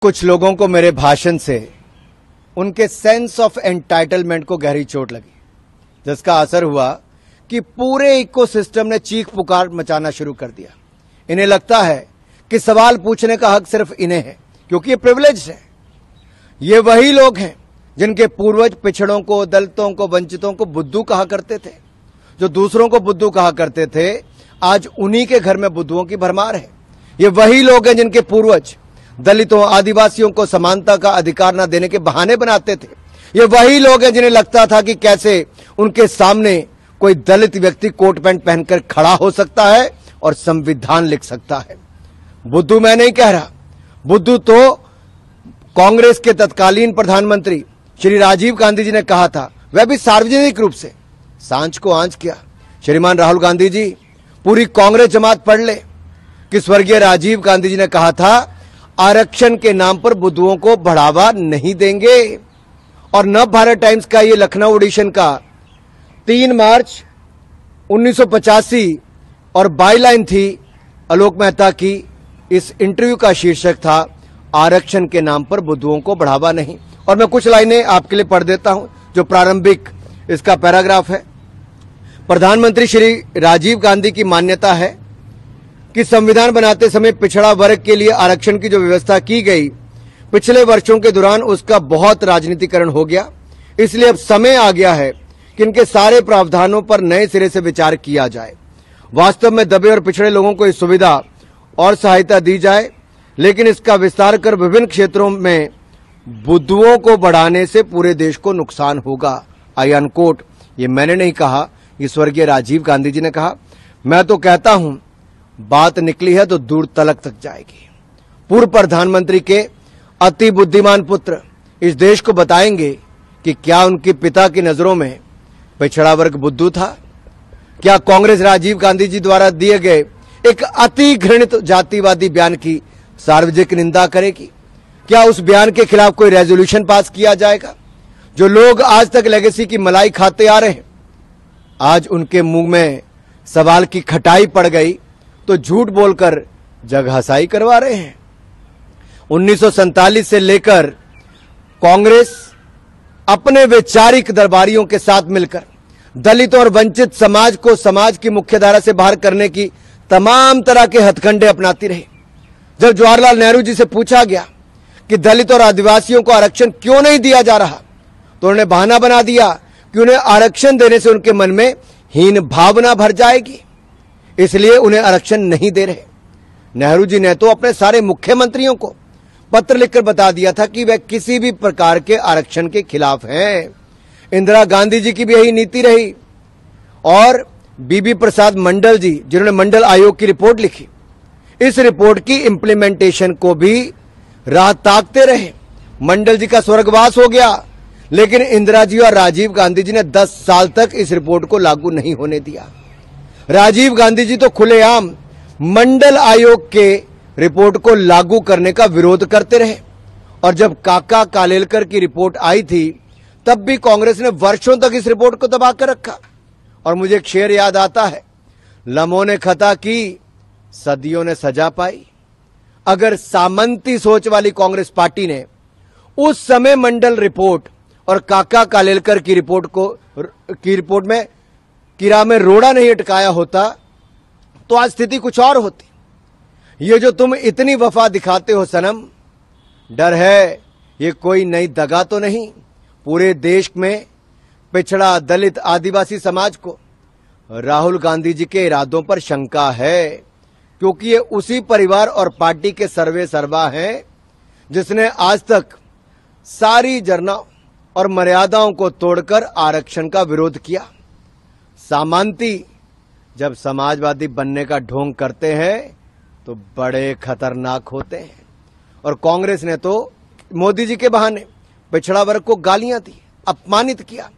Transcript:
कुछ लोगों को मेरे भाषण से उनके सेंस ऑफ एंटाइटलमेंट को गहरी चोट लगी, जिसका असर हुआ कि पूरे इकोसिस्टम ने चीख पुकार मचाना शुरू कर दिया। इन्हें लगता है कि सवाल पूछने का हक सिर्फ इन्हें है, क्योंकि ये प्रिविलेज है। ये वही लोग हैं जिनके पूर्वज पिछड़ों को, दलितों को, वंचितों को बुद्धू कहा करते थे। जो दूसरों को बुद्धू कहा करते थे, आज उन्हीं के घर में बुद्धुओं की भरमार है। ये वही लोग हैं जिनके पूर्वज दलितों, आदिवासियों को समानता का अधिकार न देने के बहाने बनाते थे। ये वही लोग हैं जिन्हें लगता था कि कैसे उनके सामने कोई दलित व्यक्ति कोट पैंट पहनकर खड़ा हो सकता है और संविधान लिख सकता है। बुद्धू मैं नहीं कह रहा, बुद्धू तो कांग्रेस के तत्कालीन प्रधानमंत्री श्री राजीव गांधी जी ने कहा था, वह भी सार्वजनिक रूप से। सांझ को आंच किया श्रीमान राहुल गांधी जी, पूरी कांग्रेस जमात पढ़ ले कि स्वर्गीय राजीव गांधी जी ने कहा था, आरक्षण के नाम पर बुद्धुओं को बढ़ावा नहीं देंगे। और नव भारत टाइम्स का ये लखनऊ एडिशन का 3 मार्च 1985 और बाईलाइन थी आलोक मेहता की। इस इंटरव्यू का शीर्षक था, आरक्षण के नाम पर बुद्धुओं को बढ़ावा नहीं। और मैं कुछ लाइनें आपके लिए पढ़ देता हूं, जो प्रारंभिक इसका पैराग्राफ है। प्रधानमंत्री श्री राजीव गांधी की मान्यता है कि संविधान बनाते समय पिछड़ा वर्ग के लिए आरक्षण की जो व्यवस्था की गई, पिछले वर्षों के दौरान उसका बहुत राजनीतिकरण हो गया। इसलिए अब समय आ गया है कि इनके सारे प्रावधानों पर नए सिरे से विचार किया जाए। वास्तव में दबे और पिछड़े लोगों को इस सुविधा और सहायता दी जाए, लेकिन इसका विस्तार कर विभिन्न क्षेत्रों में बुद्धुओं को बढ़ाने से पूरे देश को नुकसान होगा। आई अनकोट। ये मैंने नहीं कहा, ये स्वर्गीय राजीव गांधी जी ने कहा। मैं तो कहता हूं, बात निकली है तो दूर तलक तक जाएगी। पूर्व प्रधानमंत्री के अति बुद्धिमान पुत्र इस देश को बताएंगे कि क्या उनके पिता की नजरों में पिछड़ा वर्ग बुद्धू था? क्या कांग्रेस राजीव गांधी जी द्वारा दिए गए एक अति घृणित जातिवादी बयान की सार्वजनिक निंदा करेगी? क्या उस बयान के खिलाफ कोई रेजोल्यूशन पास किया जाएगा? जो लोग आज तक लेगेसी की मलाई खाते आ रहे हैं, आज उनके मुंह में सवाल की खटाई पड़ गई तो झूठ बोलकर जगहसाई करवा रहे हैं। 1947 से लेकर कांग्रेस अपने वैचारिक दरबारियों के साथ मिलकर दलित और वंचित समाज को समाज की मुख्यधारा से बाहर करने की तमाम तरह के हथकंडे अपनाती रही। जब जवाहरलाल नेहरू जी से पूछा गया कि दलित और आदिवासियों को आरक्षण क्यों नहीं दिया जा रहा, तो उन्होंने बहाना बना दिया कि उन्हें आरक्षण देने से उनके मन में हीन भावना भर जाएगी, इसलिए उन्हें आरक्षण नहीं दे रहे। नेहरू जी ने तो अपने सारे मुख्यमंत्रियों को पत्र लिखकर बता दिया था कि वह किसी भी प्रकार के आरक्षण के खिलाफ हैं। इंदिरा गांधी जी की भी यही नीति रही। और बीबी प्रसाद मंडल जी, जिन्होंने मंडल आयोग की रिपोर्ट लिखी, इस रिपोर्ट की इंप्लीमेंटेशन को भी राह ताकते रहे। मंडल जी का स्वर्गवास हो गया, लेकिन इंदिरा जी और राजीव गांधी जी ने 10 साल तक इस रिपोर्ट को लागू नहीं होने दिया। राजीव गांधी जी तो खुलेआम मंडल आयोग के रिपोर्ट को लागू करने का विरोध करते रहे। और जब काका कालेलकर की रिपोर्ट आई थी, तब भी कांग्रेस ने वर्षों तक इस रिपोर्ट को दबा कर रखा। और मुझे एक शेर याद आता है, लम्हों ने खता की, सदियों ने सजा पाई। अगर सामंती सोच वाली कांग्रेस पार्टी ने उस समय मंडल रिपोर्ट और काका कालेलकर की रिपोर्ट में कीड़ा में रोड़ा नहीं अटकाया होता, तो आज स्थिति कुछ और होती। ये जो तुम इतनी वफा दिखाते हो सनम, डर है ये कोई नई दगा तो नहीं? पूरे देश में पिछड़ा, दलित, आदिवासी समाज को राहुल गांधी जी के इरादों पर शंका है, क्योंकि ये उसी परिवार और पार्टी के सर्वे सर्वा हैं जिसने आज तक सारी जरना और मर्यादाओं को तोड़कर आरक्षण का विरोध किया। सामंती जब समाजवादी बनने का ढोंग करते हैं तो बड़े खतरनाक होते हैं। और कांग्रेस ने तो मोदी जी के बहाने पिछड़ा वर्ग को गालियां दी, अपमानित किया।